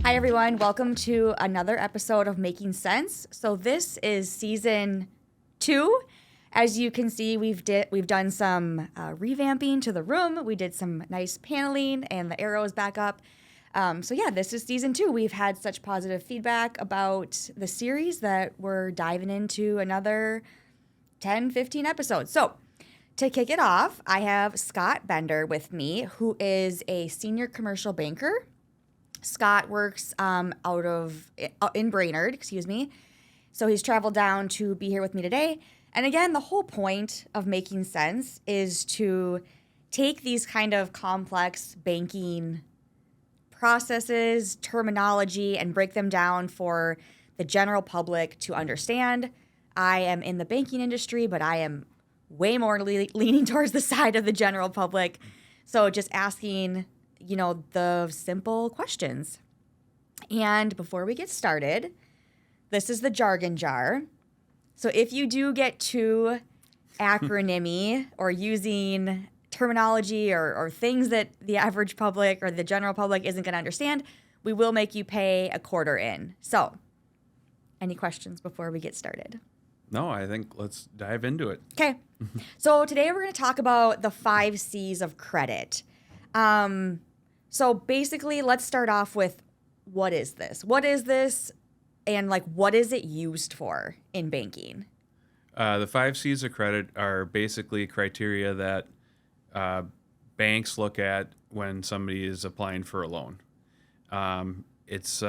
Hi, everyone. Welcome to another episode of Making Sense. So this is season 2. As you can see, we've done some revamping to the room. We did some nice paneling, and the arrow is back up. This is season 2. We've had such positive feedback about the series that we're diving into another 10, 15 episodes. So to kick it off, I have Scott Bender with me, who is a senior commercial banker. Scott works in Brainerd, So he's traveled down to be here with me today. And again, the whole point of Making Sense is to take these kind of complex banking processes, terminology, and break them down for the general public to understand. I am in the banking industry, but I am way more leaning towards the side of the general public. So just asking the simple questions. And before we get started, this is the jargon jar. So if you do get too acronymy or using terminology or things that the average public or the general public isn't going to understand, we will make you pay a quarter in. So any questions before we get started? No, I think let's dive into it. Okay. So today we're going to talk about the 5 C's of credit. So basically, let's start off with what is this? What is this? And what is it used for in banking? The 5 C's of credit are basically criteria that banks look at when somebody is applying for a loan. It's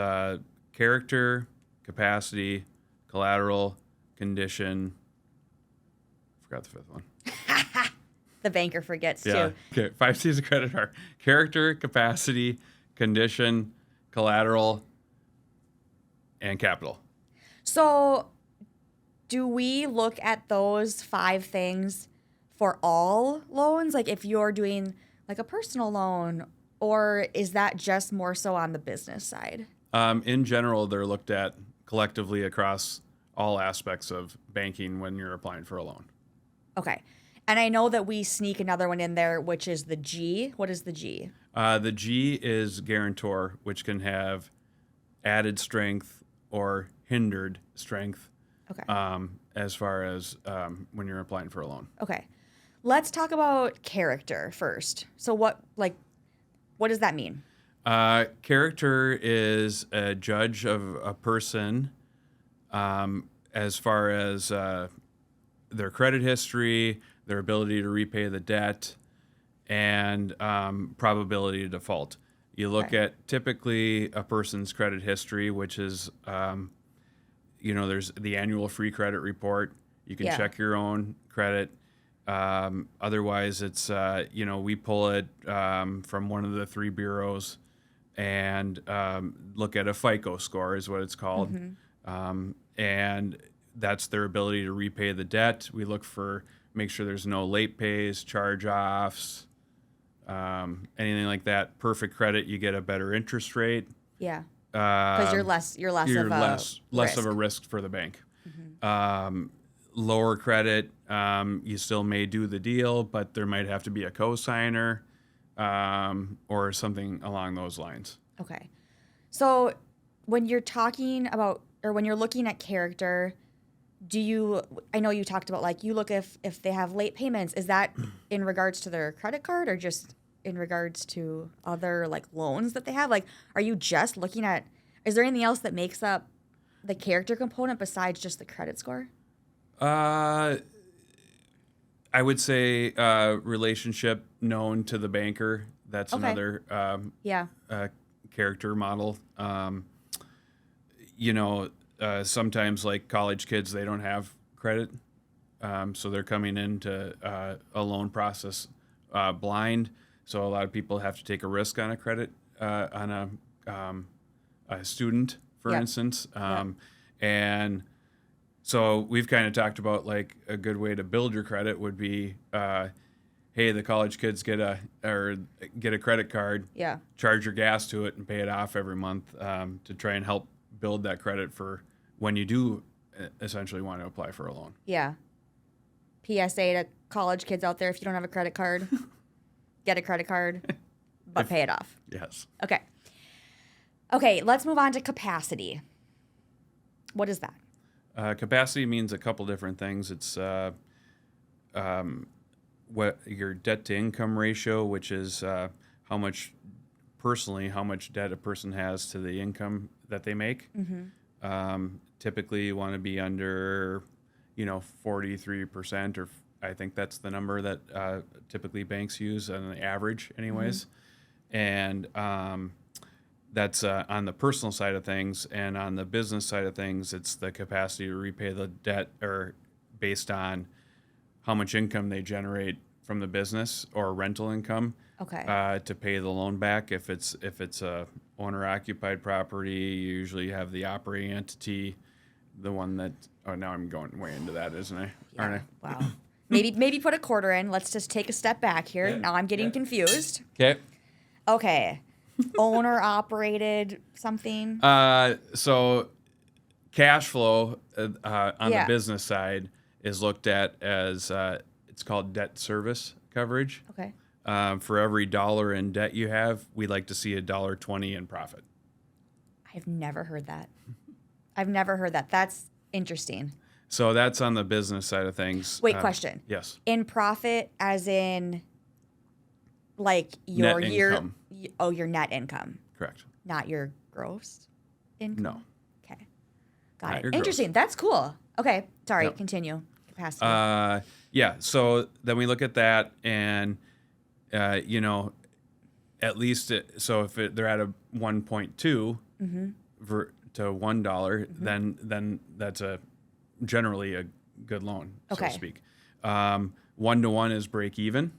character, capacity, collateral, condition. Forgot the 5th one. The banker forgets Yeah. too. Okay. 5 C's of credit are character, capacity, condition, collateral, and capital. So do we look at those 5 things for all loans? Like if you're doing like a personal loan, or is that just more so on the business side? In general, they're looked at collectively across all aspects of banking when you're applying for a loan. Okay. And I know that we sneak another one in there, which is the G. What is the G? The G is Guarantor, which can have added strength or hindered strength. Okay. As far as when you're applying for a loan. Okay. Let's talk about character first. So what does that mean? Character is a judge of a person as far as their credit history, their ability to repay the debt, and probability of default. You look at typically a person's credit history, which is, there's the annual free credit report. You can check your own credit. Otherwise, it's, we pull it from one of the 3 bureaus and look at a FICO score is what it's called. Mm-hmm. And that's their ability to repay the debt. We look make sure there's no late pays, charge-offs, anything like that. Perfect credit, you get a better interest rate. Yeah, because you're less of a risk for the bank. Mm-hmm. Lower credit, you still may do the deal, but there might have to be a co-signer or something along those lines. Okay, so when you're talking about or when you're looking at character, I know you talked about you look if they have late payments. Is that in regards to their credit card or just in regards to other loans that they have? Are you just looking at, is there anything else that makes up the character component besides just the credit score? I would say relationship known to the banker. That's another character model. Sometimes college kids, they don't have credit. So they're coming into a loan process blind. So a lot of people have to take a risk on a credit, on a student, for instance. And so we've kind of talked about a good way to build your credit would be, hey, the college kids get a credit card, charge your gas to it and pay it off every month to try and help build that credit for when you do essentially want to apply for a loan. Yeah. PSA to college kids out there, if you don't have a credit card, get a credit card, but pay it off. Yes. Okay. Okay, let's move on to capacity. What is that? Capacity means a couple different things. It's what your debt to income ratio, which is how much debt a person has to the income that they make. Typically, you want to be under, 43%, or I think that's the number that typically banks use on the average, anyways. And that's on the personal side of things, and on the business side of things, it's the capacity to repay the debt, or based on how much income they generate from the business or rental income. Okay. To pay the loan back. If it's a owner occupied property, you usually have the operating entity, the one that. Oh, now I'm going way into that, isn't I? Aren't I? Wow. Maybe put a quarter in. Let's just take a step back here. Yeah. Now I'm getting confused. Okay. Okay. Owner operated something. So cash flow on the Yeah. business side is looked at as it's called debt service coverage. Okay. For every dollar in debt you have, we like to see $1.20 in profit. I've never heard that. That's interesting. So that's on the business side of things. Wait, question. Yes. In profit, as in, like your Net year. income. Your net income, Correct. not your gross income. No. Okay. Got Not it. your gross. Interesting. That's cool. Okay. Sorry. Yep. Continue. Capacity. Yeah. So then we look at that, and at least so if they're at a 1.2 to $1, then that's generally a good loan, so Okay. to speak. 1-to-1 is break even.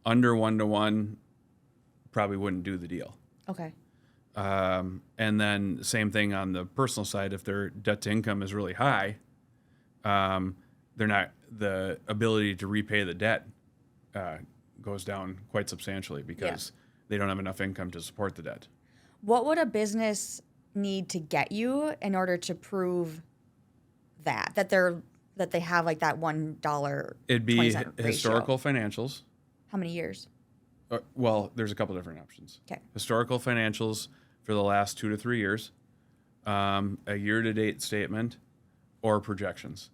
Under 1-to-1 probably wouldn't do the deal. Okay. And then same thing on the personal side. If their debt to income is really high, the ability to repay the debt goes down quite substantially because they don't have enough income to support the debt. What would a business need to get you in order to prove that they have like that $1? It'd be 20-cent ratio? historical financials. How many years? Well, there's a couple different options. Okay. Historical financials for the last 2 to 3 years, a year-to-date statement, or projections.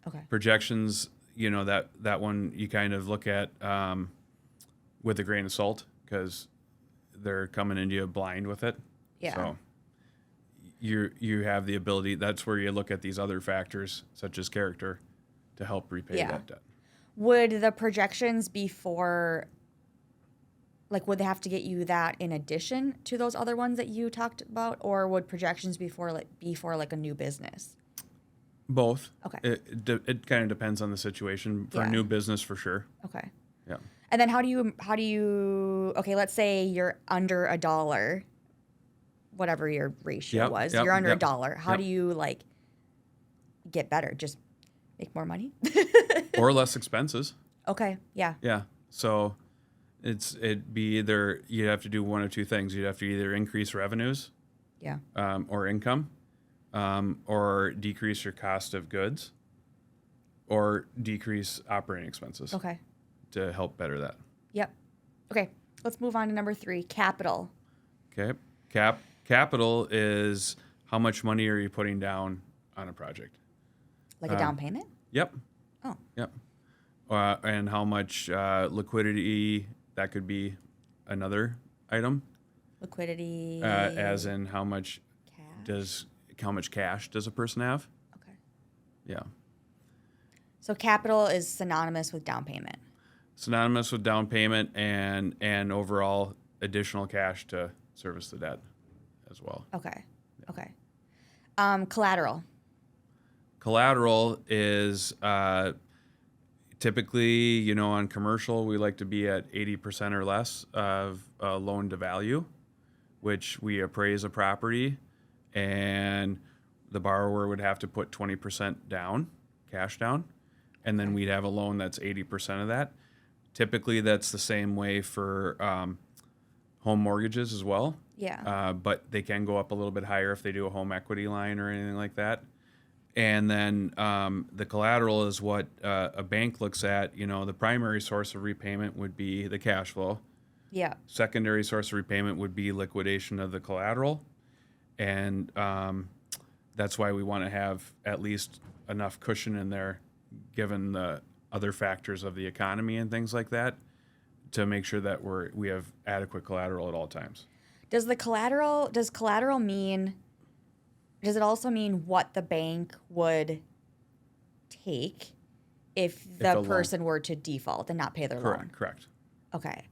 Okay. Projections, that one you kind of look at with a grain of salt because they're coming into you blind with it. Yeah. So you have the ability. That's where you look at these other factors such as character to help repay that debt. Would the projections be for, like, would they have to get you that in addition to those other ones that you talked about, or would projections be for a new business? Both. Okay. It kind of depends on the situation. For a new business, for sure. Okay. Yeah. And then how do you okay, let's say you're under $1, whatever your ratio was. You're under $1. How do you get better? Just make more money? Or less expenses. Okay. Yeah. Yeah. So it'd be either you'd have to do one of two things. You'd have to either increase revenues, Yeah. or income, or decrease your cost of goods, or decrease operating expenses Okay. to help better that. Yep. Okay. Let's move on to number 3, capital. Okay. Capital is how much money are you putting down on a project? Like a down payment? Yep. Oh. Yep. And how much liquidity, that could be another item. Liquidity. As in how much cash. how much cash does a person have? Okay. Yeah. So capital is synonymous with down payment. Synonymous with down payment and overall additional cash to service the debt as well. Okay. Okay. Collateral. Collateral is typically, on commercial, we like to be at 80% or less of loan to value, which we appraise a property, and the borrower would have to put 20% down, cash down, and then we'd have a loan that's 80% of that. Typically, that's the same way for home mortgages as well. Yeah. But they can go up a little bit higher if they do a home equity line or anything like that. And then the collateral is what a bank looks at. The primary source of repayment would be the cash flow. Yeah. Secondary source of repayment would be liquidation of the collateral. And that's why we want to have at least enough cushion in there, given the other factors of the economy and things like that, to make sure that we have adequate collateral at all times. Does collateral mean, does it also mean what the bank would take if a the loan- person were to default and not pay their loan? Correct. Okay.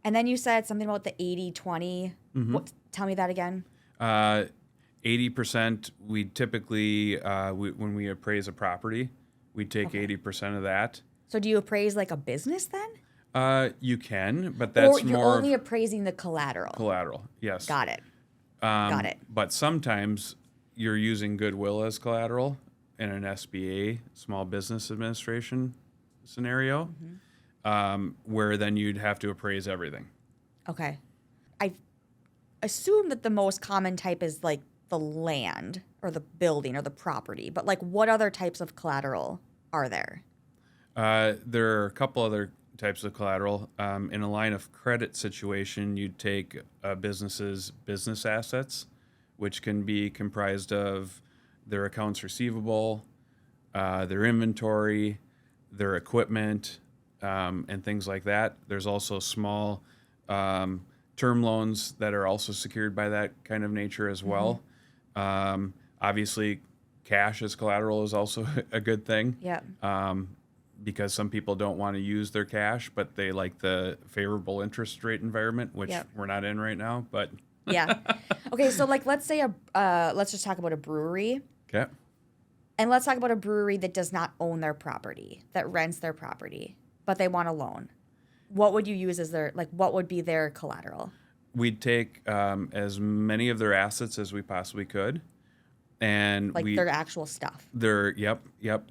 And then you said something about the 80-20. Tell me that again. 80%, we typically, when we appraise a property, we take 80% of that. So do you appraise like a business then? You can, but that's or you're more only appraising the collateral. collateral. Yes. Got it. Got it. But sometimes you're using goodwill as collateral in an SBA, Small Business Administration scenario, where then you'd have to appraise everything. Okay. I assume that the most common type is like the land or the building or the property, but like what other types of collateral are there? There are a couple other types of collateral. In a line of credit situation, you'd take a business's business assets, which can be comprised of their accounts receivable, their inventory, their equipment, and things like that. There's also small term loans that are also secured by that kind of nature as well. Obviously, cash as collateral is also a good thing. Yeah. Because some people don't want to use their cash, but they like the favorable interest rate environment, which we're not in right now. But Yeah. Okay, so like let's say let's just talk about a brewery. okay, And let's talk about a brewery that does not own their property, that rents their property, but they want a loan. What would you use as what would be their collateral? we'd take as many of their assets as we possibly could, and Like their actual stuff. their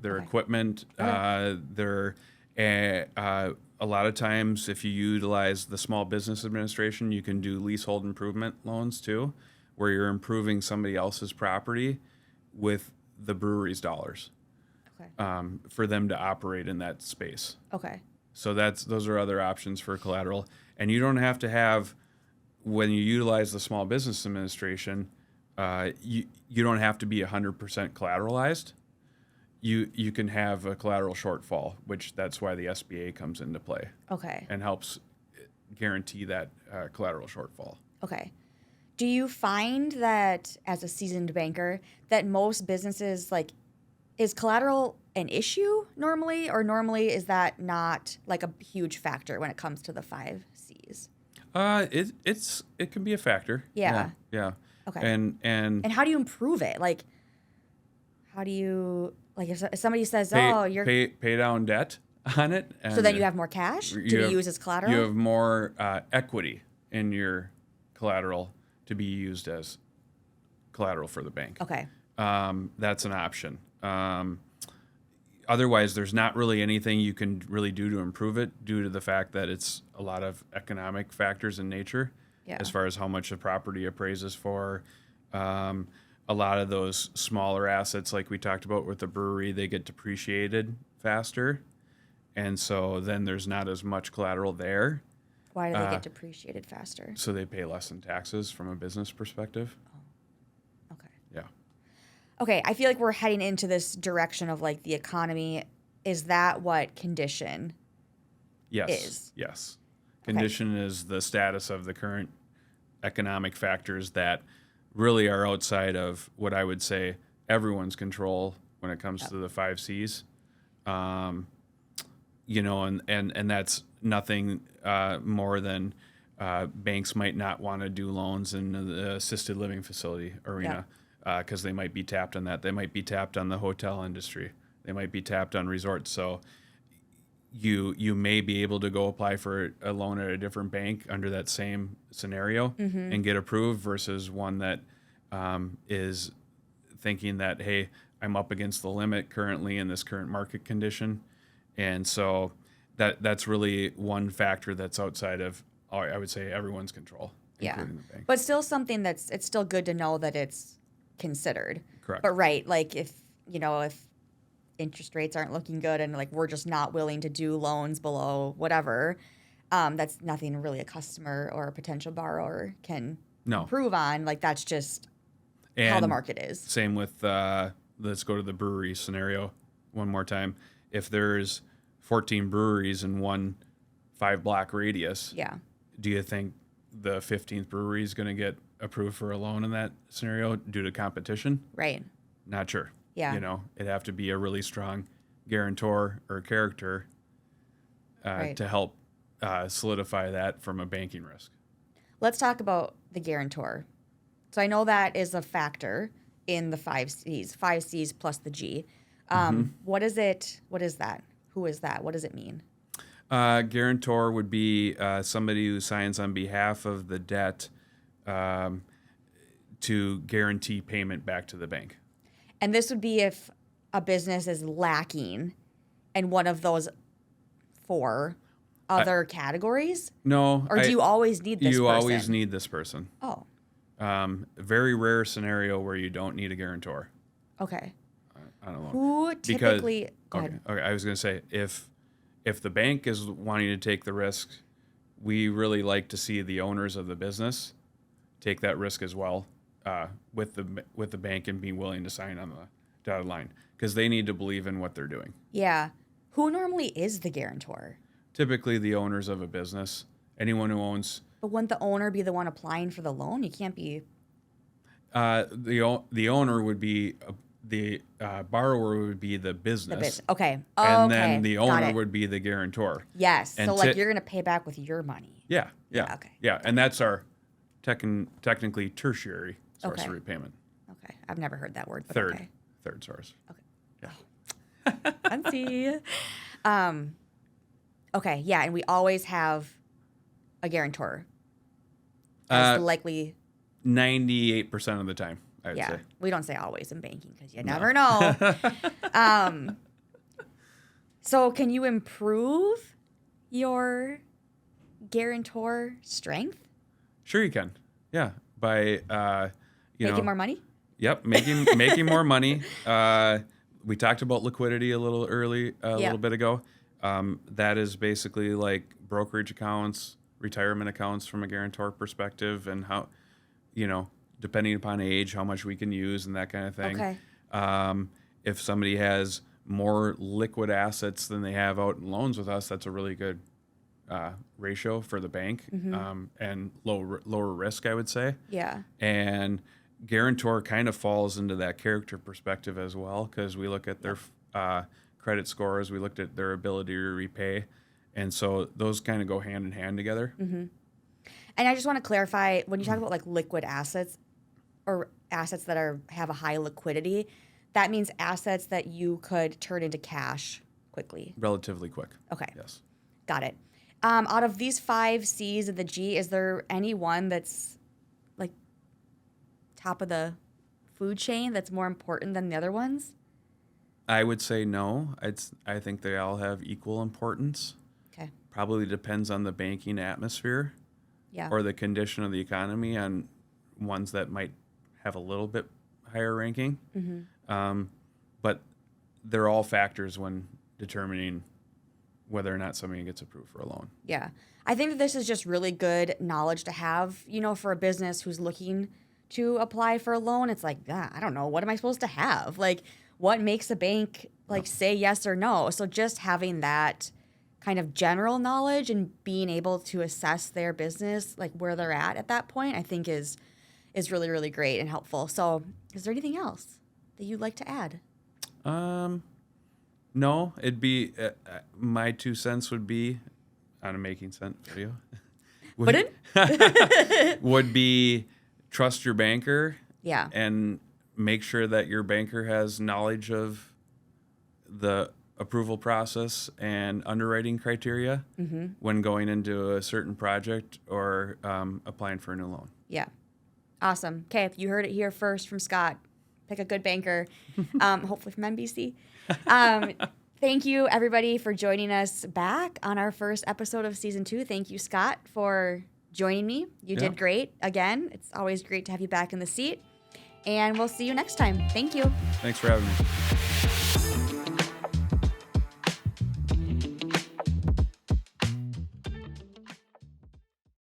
their equipment, their a lot of times if you utilize the Small Business Administration, you can do leasehold improvement loans too, where you're improving somebody else's property with the brewery's dollars. Okay. For them to operate in that space. Okay. So those are other options for collateral. And you don't have to have, when you utilize the Small Business Administration, you don't have to be 100% collateralized. You can have a collateral shortfall, which that's why the SBA comes into play Okay. and helps guarantee that collateral shortfall. Okay. Do you find that as a seasoned banker that most businesses is collateral an issue normally, or normally is that not like a huge factor when it comes to the 5 C's? It can be a factor. Yeah. Yeah. Okay. And how do you improve it? Like, how do you if somebody says, pay, "Oh, you're," pay down debt on it. And so then you have more cash to be used as collateral? You have more equity in your collateral to be used as collateral for the bank. Okay. That's an option. Otherwise, there's not really anything you can really do to improve it due to the fact that it's a lot of economic factors in nature as far as how much a property appraises for. A lot of those smaller assets, like we talked about with the brewery, they get depreciated faster. And so then there's not as much collateral there. Why do they get depreciated faster? So they pay less in taxes from a business perspective. Okay. Yeah. Okay, I feel like we're heading into this direction of like the economy. Is that what condition Yes. is? Yes. Condition is the status of the current economic factors that really are outside of what I would say everyone's control when it comes to the 5 C's. And that's nothing more than banks might not want to do loans in the assisted living facility arena because they might be tapped on that. They might be tapped on the hotel industry. They might be tapped on resorts. So you may be able to go apply for a loan at a different bank under that same scenario and get approved versus one that is thinking that, hey, I'm up against the limit currently in this current market condition. And so that's really one factor that's outside of, I would say, everyone's control, including the bank. But still something it's still good to know that it's considered. Correct. But right, like if interest rates aren't looking good and like we're just not willing to do loans below whatever, That's nothing really a customer or a potential borrower can No. improve on. Like, that's just how the market is. Same with, let's go to the brewery scenario one more time. If there's 14 breweries in one 5-block radius, Yeah. do you think the 15th brewery is going to get approved for a loan in that scenario due to competition? Right. Not sure. Yeah. You know, it'd have to be a really strong guarantor or character Right. to help solidify that from a banking risk. Let's talk about the guarantor. So I know that is a factor in the 5 C's plus the G. What is it? What is that? Who is that? What does it mean? Guarantor would be somebody who signs on behalf of the debt to guarantee payment back to the bank. And this would be if a business is lacking in one of those 4 other categories? No. Or do you always need this person? You always need this person. Oh, Very rare scenario where you don't need a guarantor. okay. I don't know. Who typically... Go ahead. Okay, I was going to say, if the bank is wanting to take the risk, we really like to see the owners of the business take that risk as well with the bank and be willing to sign on the dotted line because they need to believe in what they're doing. Yeah. Who normally is the guarantor? Typically the owners of a business, anyone who owns... But wouldn't the owner be the one applying for the loan? You can't be... The owner would be... the borrower would be the business. Okay. And then the owner would be the guarantor. Yes. And so, like, you're going to pay back with your money. Yeah. Okay. Yeah, and that's our technically tertiary source of repayment. Okay. I've never heard that word. But Third Okay. source. Okay. Yeah. Fancy. Okay. Yeah. And we always have a guarantor. As likely... 98% of the time, I would say. We don't say always in banking because you never know. So can you improve your guarantor strength? Sure you can. Yeah. By, Making more money? Yep. Making more money. We talked about liquidity a little bit ago. That is basically like brokerage accounts, retirement accounts from a guarantor perspective and how, depending upon age, how much we can use and that kind of thing. Okay. If somebody has more liquid assets than they have out in loans with us, that's a really good ratio for the bank and lower risk, I would say. Yeah. And guarantor kind of falls into that character perspective as well because we look at their credit scores, we looked at their ability to repay, and so those kind of go hand in hand together. Mm-hmm. And I just want to clarify, when you talk about like liquid assets or assets that have a high liquidity, that means assets that you could turn into cash quickly. Relatively quick. Okay. Yes. Got it. Out of these 5 C's of the G, is there any one that's like top of the food chain that's more important than the other ones? I would say no. I think they all have equal importance. Okay. Probably depends on the banking atmosphere. Yeah. Or the condition of the economy on ones that might have a little bit higher ranking. Mm-hmm. But they're all factors when determining whether or not somebody gets approved for a loan. Yeah. I think that this is just really good knowledge to have, for a business who's looking to apply for a loan. It's like, I don't know. What am I supposed to have? Like, what makes a bank, say yes or no? So just having that kind of general knowledge and being able to assess their business, like where they're at that point, I think is really, really great and helpful. So is there anything else that you'd like to add? No, it'd be, my 2 cents would be, on a Making Sense video, would be trust your banker. Yeah. And make sure that your banker has knowledge of the approval process and underwriting criteria when going into a certain project or applying for a new loan. Yeah. Awesome. Okay, if you heard it here first from Scott, pick a good banker, hopefully from NBC. Thank you, everybody, for joining us back on our first episode of Season 2. Thank you, Scott, for joining me. You did great. Again, it's always great to have you back in the seat. And we'll see you next time. Thank you. Thanks for having me.